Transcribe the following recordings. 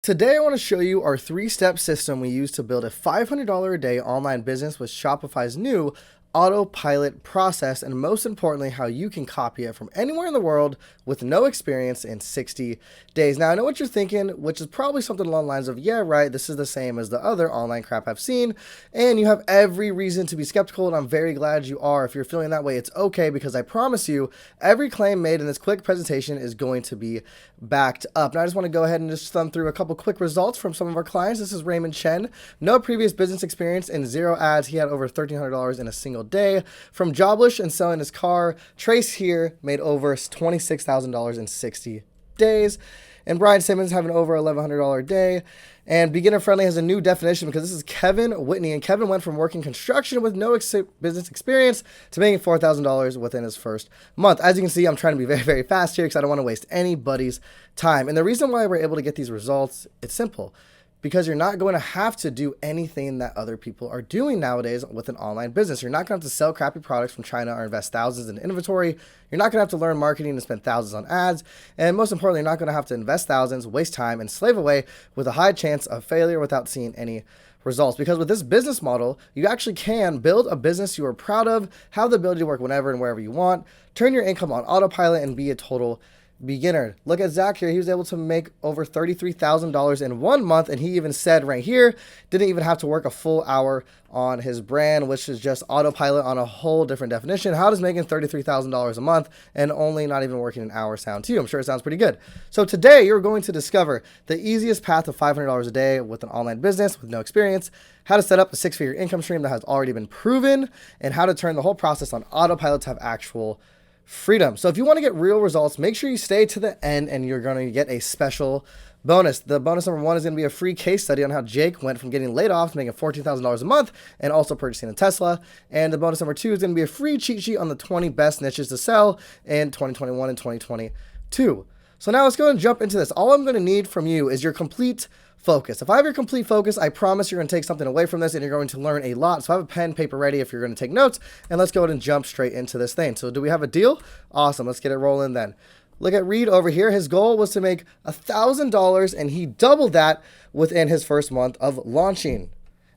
Today, I want to show you our three-step system we use to build a $500 a day online business with Shopify's new autopilot process, and most importantly, how you can copy it from anywhere in the world with no experience in 60 days. Now, I know what you're thinking, which is probably something along the lines of, yeah, right, this is the same as the other online crap I've seen, and you have every reason to be skeptical, and I'm very glad you are. If you're feeling that way, it's okay, because I promise you, every claim made in this quick presentation is going to be backed up. Now, I just want to go ahead and just thumb through a couple quick results from some of our clients. This is Raymond Chen. No previous business experience and 0 ads. He had over $1,300 in a single day. From jobless and selling his car, Trace here made over $26,000 in 60 days. And Brian Simmons having over $1,100 a day. And beginner friendly has a new definition because this is Kevin Whitney. And Kevin went from working construction with no business experience to making $4,000 within his first month. As you can see, I'm trying to be very, very fast here because I don't want to waste anybody's time. And the reason why we're able to get these results, it's simple. Because you're not going to have to do anything that other people are doing nowadays with an online business. You're not going to have to sell crappy products from China or invest thousands in inventory. You're not going to have to learn marketing and spend thousands on ads. And most importantly, you're not going to have to invest thousands, waste time, and slave away with a high chance of failure without seeing any results. Because with this business model, you actually can build a business you are proud of, have the ability to work whenever and wherever you want, turn your income on autopilot, and be a total beginner. Look at Zach here. He was able to make over $33,000 in 1 month, and he even said right here, didn't even have to work a full hour on his brand, which is just autopilot on a whole different definition. How does making $33,000 a month and only not even working an hour sound to you? I'm sure it sounds pretty good. So today you're going to discover the easiest path to $500 a day with an online business with no experience, how to set up a six-figure income stream that has already been proven, and how to turn the whole process on autopilot to have actual freedom. So if you want to get real results, make sure you stay to the end and you're going to get a special bonus. The bonus number one is going to be a free case study on how Jake went from getting laid off to making $14,000 a month and also purchasing a Tesla. And the bonus number two is going to be a free cheat sheet on the 20 best niches to sell in 2021 and 2022. So now let's go and jump into this. All I'm going to need from you is your complete focus. If I have your complete focus, I promise you're going to take something away from this and you're going to learn a lot. So I have a pen, paper ready if you're going to take notes, and let's go ahead and jump straight into this thing. So do we have a deal? Awesome. Let's get it rolling then. Look at Reed over here. His goal was to make $1,000 and he doubled that within his first month of launching.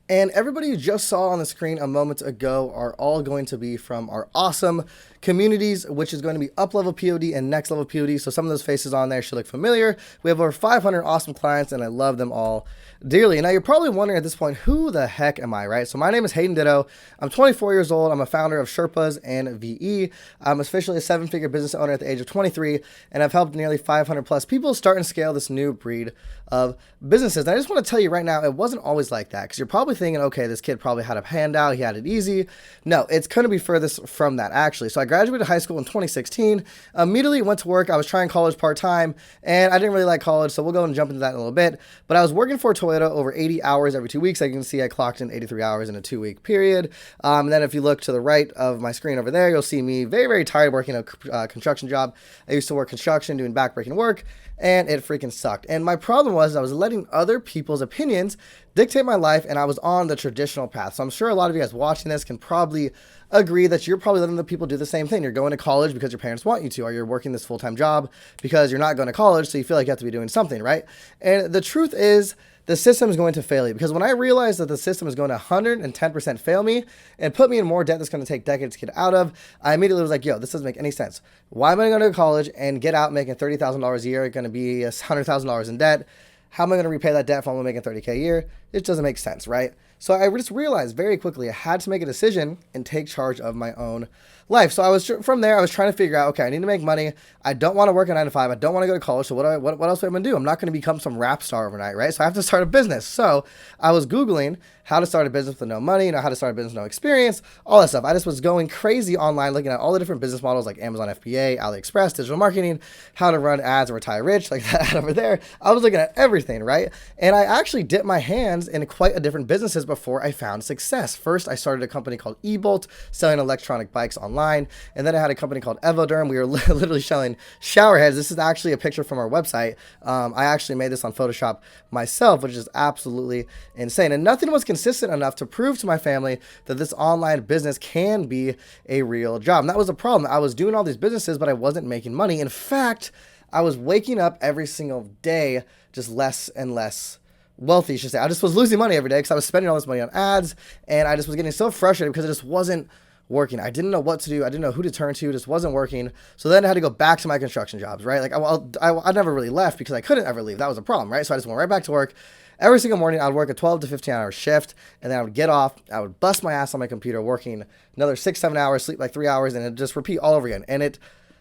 And everybody you just saw on the screen a moment ago are all going to be from our awesome communities, which is going to be up-level POD and next-level POD. So some of those faces on there should look familiar. We have over 500 awesome clients, and I love them all dearly. Now, you're probably wondering at this point, who the heck am I, right? So my name is Rhayden Ditto. I'm 24 years old. I'm a founder of Shurpas and VE. I'm officially a seven-figure business owner at the age of 23, and I've helped nearly 500 plus people start and scale this new breed of businesses. And I just want to tell you right now, it wasn't always like that, because you're probably thinking, okay, this kid probably had a handout, he had it easy. No, it's going to be furthest from that, actually. So I graduated high school in 2016, immediately went to work. I was trying college part-time, and I didn't really like college, so we'll go and jump into that in a little bit. But I was working for Toyota over 80 hours every 2 weeks. As you can see, I clocked in 83 hours in a 2-week period. And then if you look to the right of my screen over there, you'll see me very, very tired working a construction job. I used to work construction, doing backbreaking work, and it freaking sucked. And my problem was I was letting other people's opinions dictate my life, and I was on the traditional path. So I'm sure a lot of you guys watching this can probably agree that you're probably letting the people do the same thing. You're going to college because your parents want you to, or you're working this full-time job because you're not going to college, so you feel like you have to be doing something, right? And the truth is, the system is going to fail you, because when I realized that the system is going to 110% fail me and put me in more debt that's going to take decades to get out of, I immediately was like, yo, this doesn't make any sense. Why am I going to go to college and get out making $30,000 a year, going to be $100,000 in debt? How am I going to repay that debt if I'm only making $30K a year? It doesn't make sense, right? So I just realized very quickly I had to make a decision and take charge of my own life. So from there, I was trying to figure out, okay, I need to make money. I don't want to work a 9 to 5. I don't want to go to college. So what else am I going to do? I'm not going to become some rap star overnight, right? So I have to start a business. So I was Googling how to start a business with no money, how to start a business with no experience, all that stuff. I just was going crazy online, looking at all the different business models like Amazon FBA, AliExpress, digital marketing, how to run ads and retire rich, like that over there. I was looking at everything, right? And I actually dipped my hands in quite a different businesses before I found success. First, I started a company called eBolt, selling electronic bikes online. And then I had a company called Evoderm. We were literally selling shower heads. This is actually a picture from our website. I actually made this on Photoshop myself, which is absolutely insane. And nothing was consistent enough to prove to my family that this online business can be a real job. And that was the problem. I was doing all these businesses, but I wasn't making money. In fact, I was waking up every single day just less and less wealthy, I should say. I just was losing money every day because I was spending all this money on ads, and I just was getting so frustrated because it just wasn't working. I didn't know what to do. I didn't know who to turn to. It just wasn't working. So then I had to go back to my construction jobs, right? Like I never really left because I couldn't ever leave. That was a problem, right? So I just went right back to work. Every single morning, I would work a 12 to 15 hour shift, and then I would get off. I would bust my ass on my computer working another 6-7 hours, sleep like 3 hours, and it just repeat all over again. And it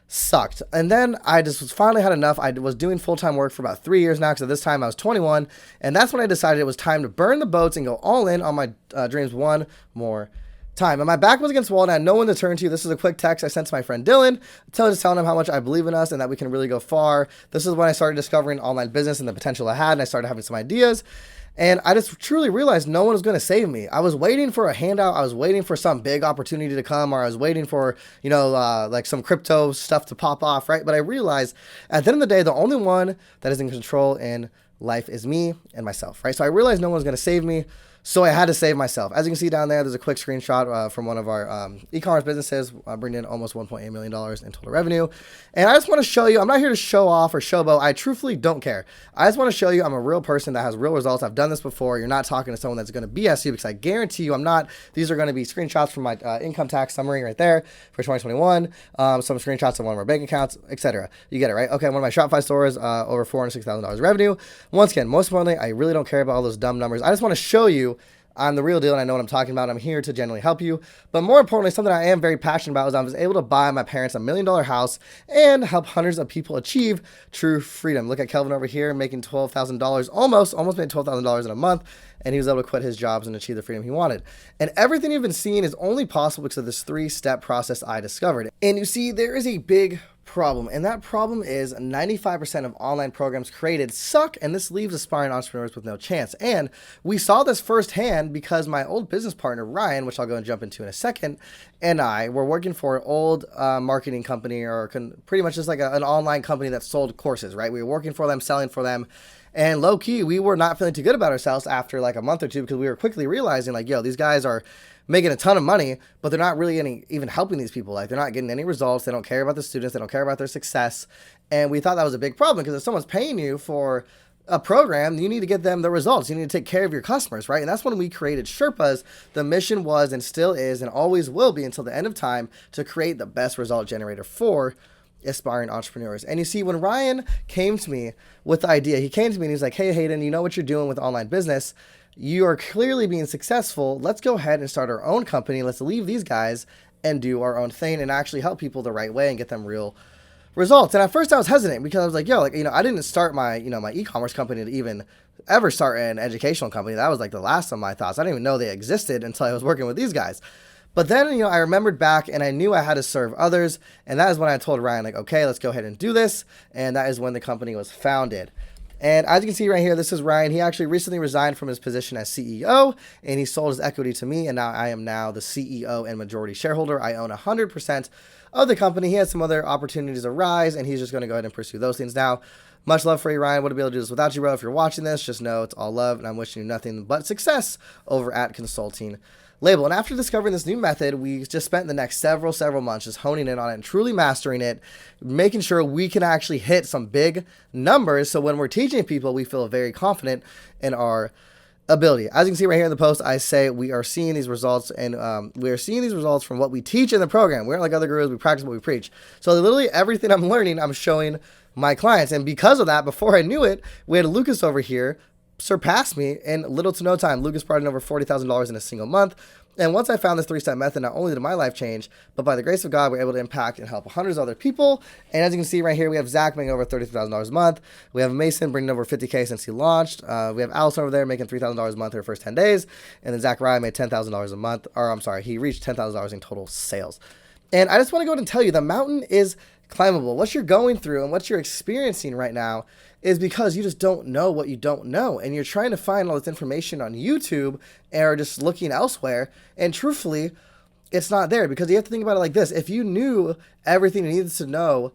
sucked. And then I just was finally had enough. I was doing full-time work for about 3 years now, because at this time I was 21, and that's when I decided it was time to burn the boats and go all in on my dreams one more time. And my back was against the wall, and I had no one to turn to. This is a quick text I sent to my friend Dylan, telling him how much I believe in us and that we can really go far. This is when I started discovering online business and the potential I had, and I started having some ideas. And I just truly realized no one was going to save me. I was waiting for a handout. I was waiting for some big opportunity to come, or I was waiting for, like some crypto stuff to pop off, right? But I realized at the end of the day, the only one that is in control in life is me and myself, right? So I realized no one's going to save me. So I had to save myself. As you can see down there, there's a quick screenshot from one of our e-commerce businesses, bringing in almost $1.8 million in total revenue. And I just want to show you, I'm not here to show off or showboat. I truthfully don't care. I just want to show you I'm a real person that has real results. I've done this before. You're not talking to someone that's going to BS you, because I guarantee you I'm not. These are going to be screenshots from my income tax summary right there for 2021, some screenshots of one of our bank accounts, etc. You get it, right? Okay, one of my Shopify stores, over $406,000 revenue. Once again, most importantly, I really don't care about all those dumb numbers. I just want to show you I'm the real deal, and I know what I'm talking about. I'm here to genuinely help you. But more importantly, something I am very passionate about is I was able to buy my parents $1 million house and help hundreds of people achieve true freedom. Look at Kelvin over here making $12,000, almost made $12,000 in a month, and he was able to quit his jobs and achieve the freedom he wanted. And everything you've been seeing is only possible because of this 3-step process I discovered. And you see, there is a big problem, and that problem is 95% of online programs created suck, and this leaves aspiring entrepreneurs with no chance. And we saw this firsthand because my old business partner Ryan, which I'll go and jump into in a second, and I were working for an old marketing company, or pretty much just like an online company that sold courses, right? We were working for them, selling for them. And low key, we were not feeling too good about ourselves after like a month or two, because we were quickly realizing like, yo, these guys are making a ton of money, but they're not really even helping these people. Like, they're not getting any results. They don't care about the students. They don't care about their success. And we thought that was a big problem, because if someone's paying you for a program, you need to get them the results. You need to take care of your customers, right? And that's when we created Shurpas. The mission was, and still is, and always will be until the end of time, to create the best result generator for aspiring entrepreneurs. And you see, when Ryan came to me with the idea, he came to me and he's like, hey, Hayden, you know what you're doing with online business. You are clearly being successful. Let's go ahead and start our own company. Let's leave these guys and do our own thing and actually help people the right way and get them real results. And at first I was hesitant, because I was like, yo, like, I didn't start my, my e-commerce company to even ever start an educational company. That was like the last of my thoughts. I didn't even know they existed until I was working with these guys. But then, I remembered back, and I knew I had to serve others. And that is when I told Ryan, like, okay, let's go ahead and do this. And that is when the company was founded. And as you can see right here, this is Ryan. He actually recently resigned from his position as CEO, and he sold his equity to me. And now I am now the CEO and majority shareholder. I own 100% of the company. He had some other opportunities arise, and he's just going to go ahead and pursue those things now. Much love for you, Ryan. Wouldn't be able to do this without you, bro. If you're watching this, just know it's all love, and I'm wishing you nothing but success over at Consulting Label. And after discovering this new method, we just spent the next several months just honing in on it and truly mastering it, making sure we can actually hit some big numbers. So when we're teaching people, we feel very confident in our ability. As you can see right here in the post, I say we are seeing these results, and we are seeing these results from what we teach in the program. We aren't like other gurus. We practice what we preach. So literally everything I'm learning, I'm showing my clients. And because of that, before I knew it, we had Lucas over here surpassed me in little to no time. Lucas brought in over $40,000 in a single month. And once I found this 3-step method, not only did my life change, but by the grace of God, we're able to impact and help hundreds of other people. And as you can see right here, we have Zach making over $33,000 a month. We have Mason bringing over $50K since he launched. We have Allison over there making $3,000 a month her first 10 days. And then Zach Ryan made $10,000 a month, or I'm sorry, he reached $10,000 in total sales. And I just want to go ahead and tell you, the mountain is climbable. What you're going through and what you're experiencing right now is because you just don't know what you don't know. And you're trying to find all this information on YouTube or just looking elsewhere. And truthfully, it's not there, because you have to think about it like this. If you knew everything you needed to know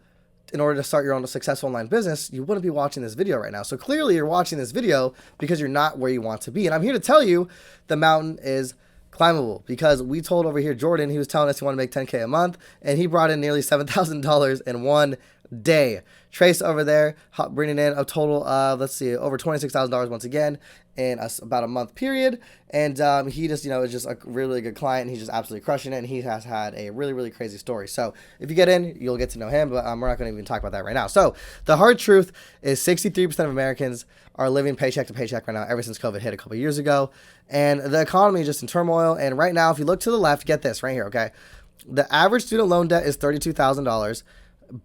in order to start your own successful online business, you wouldn't be watching this video right now. So clearly you're watching this video because you're not where you want to be. And I'm here to tell you the mountain is climbable, because we told over here Jordan, he was telling us he wanted to make $10K a month, and he brought in nearly $7,000 in one day. Trace over there, bringing in a total of, let's see, over $26,000 once again in about a month period. And he just, is just a really good client. He's just absolutely crushing it. And he has had a really, really crazy story. So if you get in, you'll get to know him. But we're not going to even talk about that right now. So the hard truth is 63% of Americans are living paycheck to paycheck right now ever since COVID hit a couple of years ago. And the economy is just in turmoil. And right now, if you look to the left, get this right here, okay? The average student loan debt is $32,000.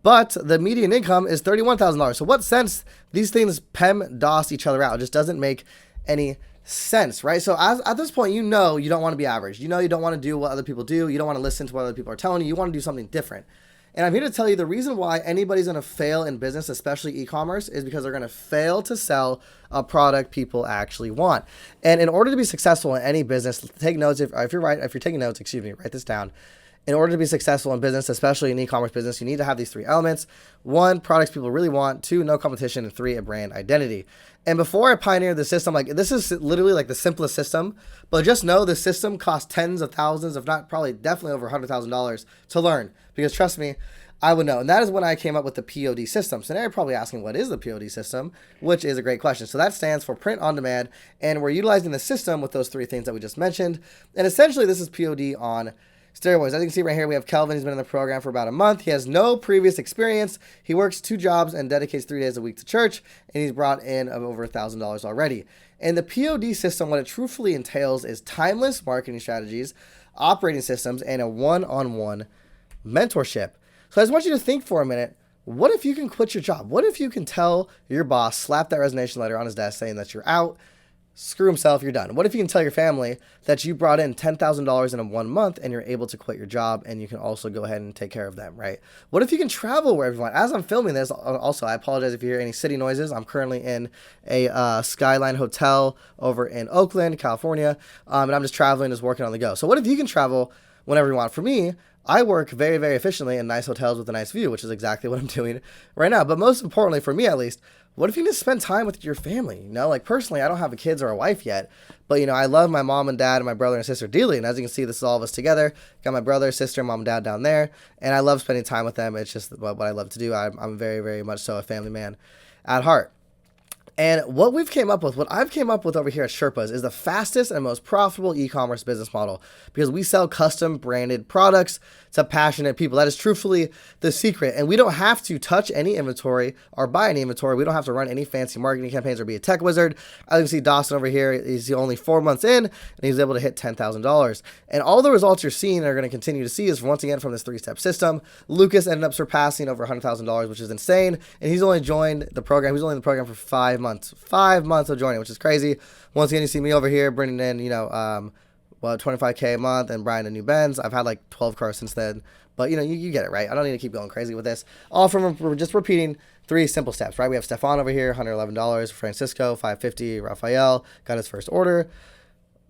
But the median income is $31,000. So what sense these things PEMDAS each other out? It just doesn't make any sense, right? So at this point, you don't want to be average. You don't want to do what other people do. You don't want to listen to what other people are telling you. You want to do something different. And I'm here to tell you the reason why anybody's going to fail in business, especially e-commerce, is because they're going to fail to sell a product people actually want. And in order to be successful in any business, take notes. If you're taking notes, write this down. In order to be successful in business, especially in e-commerce business, you need to have these 3 elements. 1, products people really want. 2, no competition. And 3, a brand identity. And before I pioneered the system, this is literally the simplest system, but just know the system costs tens of thousands, if not probably definitely over $100,000 to learn, because trust me, I would know. And that is when I came up with the POD system. So now you're probably asking, what is the POD system? Which is a great question. So that stands for print on demand, and we're utilizing the system with those 3 things that we just mentioned. And essentially this is POD on steroids. As you can see right here, we have Kelvin. He's been in the program for about a month. He has no previous experience. He works 2 jobs and dedicates 3 days a week to church, and he's brought in over $1,000 already. And the POD system, what it truthfully entails is timeless marketing strategies, operating systems, and a one-on-one mentorship. So I just want you to think for a minute, what if you can quit your job? What if you can tell your boss, slap that resignation letter on his desk saying that you're out, screw himself, you're done? What if you can tell your family that you brought in $10,000 in 1 month and you're able to quit your job and you can also go ahead and take care of them, right? What if you can travel wherever you want? As I'm filming this, also, I apologize if you hear any city noises. I'm currently in a Skyline hotel over in Oakland, California, and I'm just traveling, just working on the go. So what if you can travel whenever you want? For me, I work very, very efficiently in nice hotels with a nice view, which is exactly what I'm doing right now. But most importantly, for me at least, what if you just spend time with your family? Personally, I don't have kids or a wife yet, but, I love my mom and dad and my brother and sister dearly. And as you can see, this is all of us together. Got my brother, sister, mom, and dad down there, and I love spending time with them. It's just what I love to do. I'm very, very much so a family man at heart. And what I've came up with over here at Shurpas is the fastest and most profitable e-commerce business model, because we sell custom branded products to passionate people. That is truthfully the secret. And we don't have to touch any inventory or buy any inventory. We don't have to run any fancy marketing campaigns or be a tech wizard. As you can see, Dawson over here, he's only 4 months in and he's able to hit $10,000. And all the results you're seeing and are going to continue to see is once again from this 3-step system. Lucas ended up surpassing over $100,000, which is insane. And he's only joined the program. He's only in the program for 5 months. 5 months of joining, which is crazy. Once again, you see me over here bringing in, $25K a month and buying a new Benz. I've had 12 cars since then, but you get it, right? I don't need to keep going crazy with this. All from we're just repeating 3 simple steps, right? We have Stefan over here, $111, Francisco, $550, Raphael got his first order.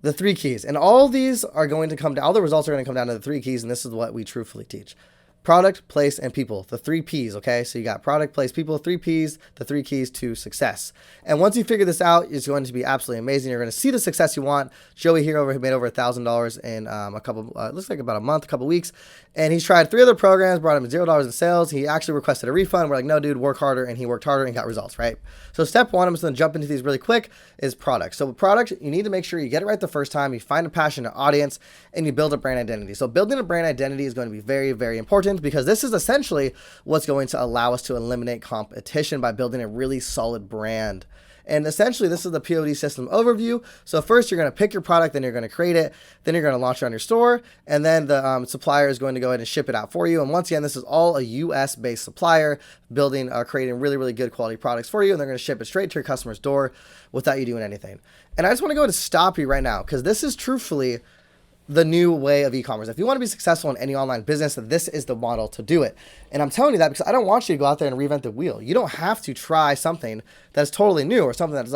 The 3 keys, and all these are going to come down. All the results are going to come down to the 3 keys, and this is what we truthfully teach. Product, place, and people. The 3 Ps, okay? So you got product, place, people, 3 Ps, the 3 keys to success. And once you figure this out, it's going to be absolutely amazing. You're going to see the success you want. Joey here made over $1,000 in looks like about a month, a couple weeks. And he's tried 3 other programs, brought him $0 in sales. He actually requested a refund. We're like, no, dude, work harder. And he worked harder and got results, right? So step 1, I'm just going to jump into these really quick, is product. So with product, you need to make sure you get it right the first time. You find a passionate audience and you build a brand identity. So building a brand identity is going to be very, very important, because this is essentially what's going to allow us to eliminate competition by building a really solid brand. And essentially, this is the POD system overview. So first, you're going to pick your product, then you're going to create it, then you're going to launch it on your store, and then the supplier is going to go ahead and ship it out for you. And once again, this is all a US-based supplier creating really, really good quality products for you, and they're going to ship it straight to your customer's door without you doing anything. And I just want to go ahead and stop you right now, because this is truthfully the new way of e-commerce. If you want to be successful in any online business, this is the model to do it. And I'm telling you that because I don't want you to go out there and reinvent the wheel. You don't have to try something that's totally new, or something that's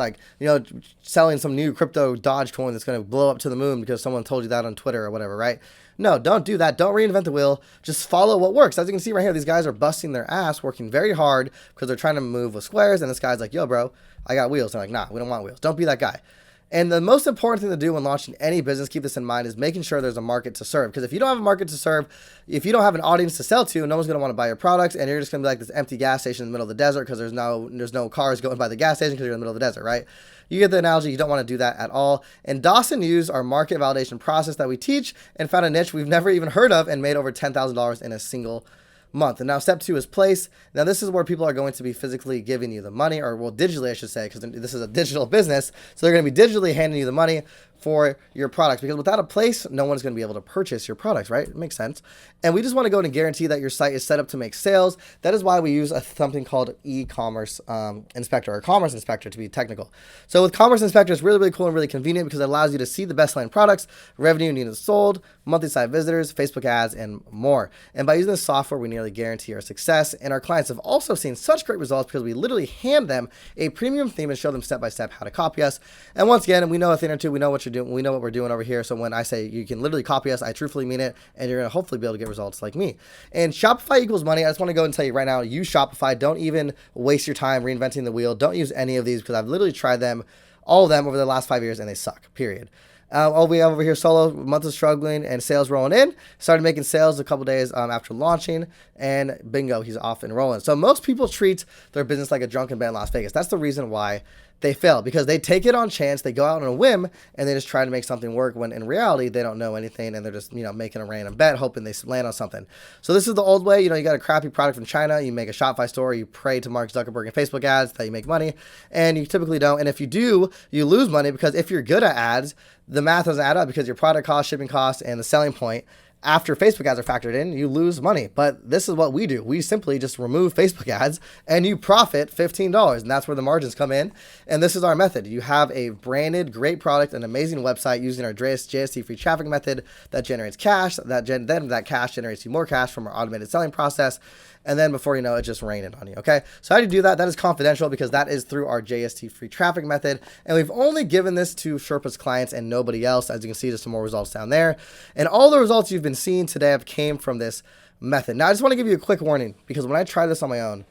selling some new crypto Dogecoin that's going to blow up to the moon because someone told you that on Twitter or whatever, right? No, don't do that. Don't reinvent the wheel. Just follow what works. As you can see right here, these guys are busting their ass, working very hard because they're trying to move with squares. And this guy's like, yo, bro, I got wheels. They're like, nah, we don't want wheels. Don't be that guy. And the most important thing to do when launching any business, keep this in mind, is making sure there's a market to serve. Because if you don't have a market to serve, if you don't have an audience to sell to, no one's going to want to buy your products, and you're just going to be like this empty gas station in the middle of the desert because there's no cars going by the gas station because you're in the middle of the desert, right? You get the analogy. You don't want to do that at all. And Dawson used our market validation process that we teach and found a niche we've never even heard of and made over $10,000 in a single month. And now step 2 is place. Now this is where people are going to be physically giving you the money, or well, digitally I should say, because this is a digital business. So they're going to be digitally handing you the money for your products, because without a place, no one's going to be able to purchase your products, right? It makes sense. And we just want to go and guarantee that your site is set up to make sales. That is why we use something called e-commerce inspector, or commerce inspector to be technical. So with commerce inspector, it's really, really cool and really convenient because it allows you to see the best selling products, revenue units sold, monthly site visitors, Facebook ads, and more. And by using this software, we nearly guarantee our success. And our clients have also seen such great results because we literally hand them a premium theme and show them step-by-step how to copy us. And once again, we know a thing or two, we know what you're doing, we know what we're doing over here. So when I say you can literally copy us, I truthfully mean it, and you're going to hopefully be able to get results like me. And Shopify equals money. I just want to go and tell you right now, use Shopify. Don't even waste your time reinventing the wheel. Don't use any of these because I've literally tried them, all of them over the last 5 years, and they suck, period. All we have over here, solo, month of struggling and sales rolling in. Started making sales a couple days after launching, and bingo, he's off and rolling. So most people treat their business like a drunken band in Las Vegas. That's the reason why they fail, because they take it on chance, they go out on a whim, and they just try to make something work when in reality they don't know anything, and they're just making a random bet hoping they land on something. So this is the old way. You got a crappy product from China, you make a Shopify store, you pray to Mark Zuckerberg and Facebook ads that you make money, and you typically don't. And if you do, you lose money, because if you're good at ads, the math doesn't add up, because your product cost, shipping cost, and the selling point after Facebook ads are factored in, you lose money. But this is what we do. We simply just remove Facebook ads and you profit $15, and that's where the margins come in. And this is our method. You have a branded, great product, an amazing website using our JST free traffic method that generates cash. Then that cash generates you more cash from our automated selling process. And then before you know it, just raining on you, okay? So how do you do that? That is confidential because that is through our JST free traffic method. And we've only given this to Shurpa's clients and nobody else. As you can see, there's some more results down there. And all the results you've been seeing today have came from this method. Now, I just want to give you a quick warning, because when I tried this on my own,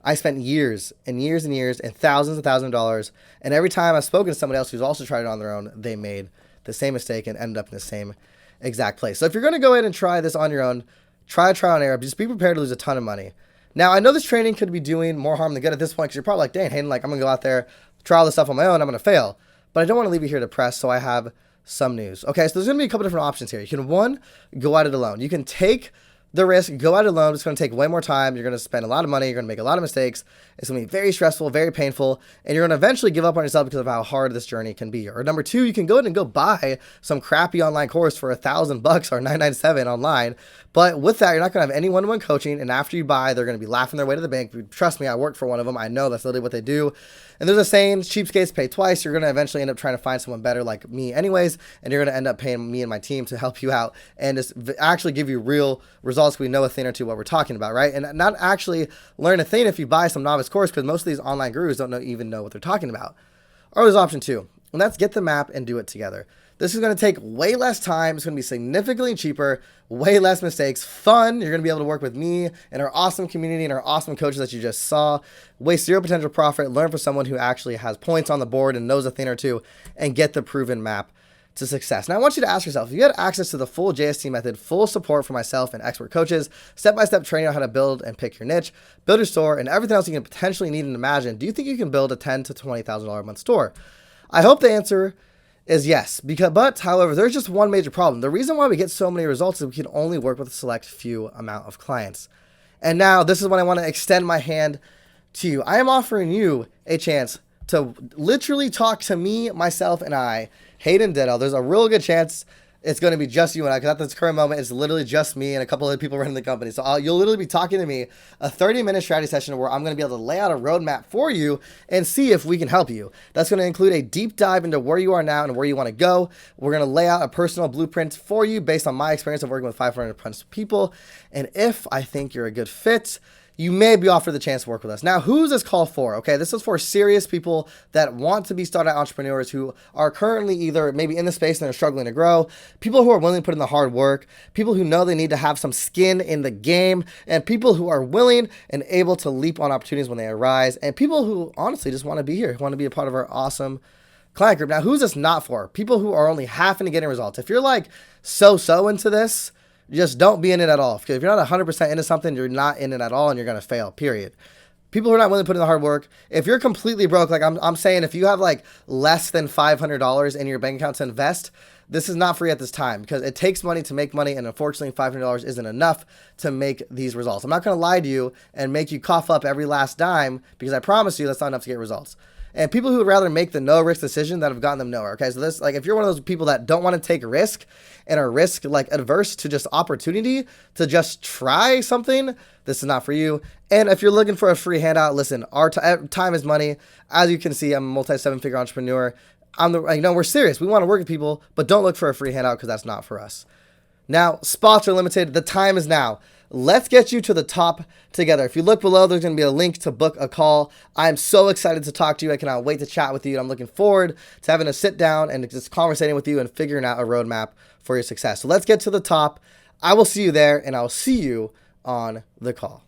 I spent years and years and years and thousands of dollars. And every time I've spoken to somebody else who's also tried it on their own, they made the same mistake and ended up in the same exact place. So if you're going to go in and try this on your own, try trial and error. Just be prepared to lose a ton of money. Now, I know this training could be doing more harm than good at this point, because you're probably like, dang, Hayden, I'm going to go out there, try all this stuff on my own, I'm going to fail. But I don't want to leave you here depressed, so I have some news. Okay, so there's going to be a couple different options here. You can, one, go at it alone. You can take the risk, go at it alone. It's going to take way more time. You're going to spend a lot of money. You're going to make a lot of mistakes. It's going to be very stressful, very painful, and you're going to eventually give up on yourself because of how hard this journey can be. Or number two, you can go ahead and go buy some crappy online course for $1,000 or $997 online. But with that, you're not going to have any one-on-one coaching. And after you buy, they're going to be laughing their way to the bank. Trust me, I worked for one of them. I know that's literally what they do. And there's a saying, cheapskates pay twice. You're going to eventually end up trying to find someone better like me anyways. And you're going to end up paying me and my team to help you out and just actually give you real results. We know a thing or two what we're talking about, right? And not actually learn a thing if you buy some novice course, because most of these online gurus don't even know what they're talking about. Or there's option two, and that's get the map and do it together. This is going to take way less time. It's going to be significantly cheaper, way less mistakes, fun. You're going to be able to work with me and our awesome community and our awesome coaches that you just saw. Waste zero potential profit. Learn from someone who actually has points on the board and knows a thing or two, and get the proven map to success. Now, I want you to ask yourself, if you had access to the full JST method, full support from myself and expert coaches, step-by-step training on how to build and pick your niche, build your store, and everything else you can potentially need and imagine, do you think you can build a $10,000 to $20,000 a month store? I hope the answer is yes, however, there's just one major problem. The reason why we get so many results is we can only work with a select few amount of clients. And now this is when I want to extend my hand to you. I am offering you a chance to literally talk to me, myself, and I, Hayden Ditto. There's a real good chance it's going to be just you and I, because at this current moment, it's literally just me and a couple of people running the company. So you'll literally be talking to me, a 30-minute strategy session where I'm going to be able to lay out a roadmap for you and see if we can help you. That's going to include a deep dive into where you are now and where you want to go. We're going to lay out a personal blueprint for you based on my experience of working with 500 plus people. And if I think you're a good fit, you may be offered the chance to work with us. Now, who's this call for? Okay, this is for serious people that want to be startup entrepreneurs who are currently either maybe in the space and they're struggling to grow, people who are willing to put in the hard work, people who know they need to have some skin in the game, and people who are willing and able to leap on opportunities when they arise, and people who honestly just want to be here, want to be a part of our awesome client group. Now, who's this not for? People who are only half into getting results. If you're like so into this, just don't be in it at all. Because if you're not 100% into something, you're not in it at all and you're going to fail, period. People who are not willing to put in the hard work. If you're completely broke, like I'm saying, if you have like less than $500 in your bank account to invest, this is not free at this time because it takes money to make money. And unfortunately, $500 isn't enough to make these results. I'm not going to lie to you and make you cough up every last dime because I promise you that's not enough to get results. And people who would rather make the no risk decision that have gotten them nowhere. Okay, so this, like, if you're one of those people that don't want to take a risk and are risk like adverse to just opportunity to just try something, this is not for you. And if you're looking for a free handout, listen, our time is money. As you can see, I'm a multi-7-figure entrepreneur. We're serious. We want to work with people, but don't look for a free handout because that's not for us. Now, spots are limited. The time is now. Let's get you to the top together. If you look below, there's going to be a link to book a call. I'm so excited to talk to you. I cannot wait to chat with you. I'm looking forward to having a sit down and just conversating with you and figuring out a roadmap for your success. So let's get to the top. I will see you there, and I'll see you on the call.